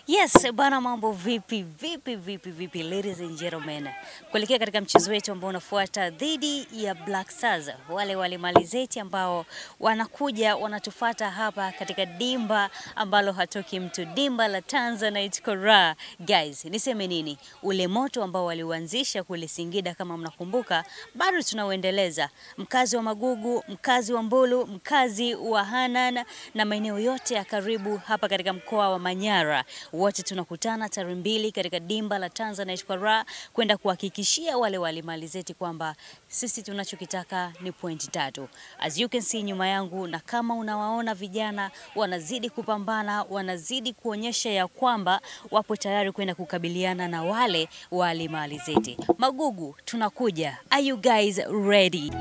Yes, bana mambo vipi ladies and gentlemen. Kuelekea katika mchezo wetu ambao unafuata dhidi ya Black Stars. Wale malizeti ambao wanakuja wanatufuata hapa katika dimba ambalo hatoki mtu, dimba la Tanzanite Kora. Guys, niseme nini? Ule moto ambao waliuanzisha kule Singida kama mnakumbuka, bado tunauendeleza. Mkazi wa Magugu, mkazi wa Mbulu, mkazi wa Hanana na maeneo yote ya karibu hapa katika mkoa wa Manyara. Wote tunakutana tarehe 2 katika dimba la Tanzanite Kora kwenda kuhakikishia wale malizeti kwamba sisi tunachokitaka ni point 3. As you can see nyuma yangu, na kama unawaona vijana wanazidi kupambana, wanazidi kuonyesha ya kwamba wapo tayari kwenda kukabiliana na wale malizeti. Magugu tunakuja. Are you guys ready?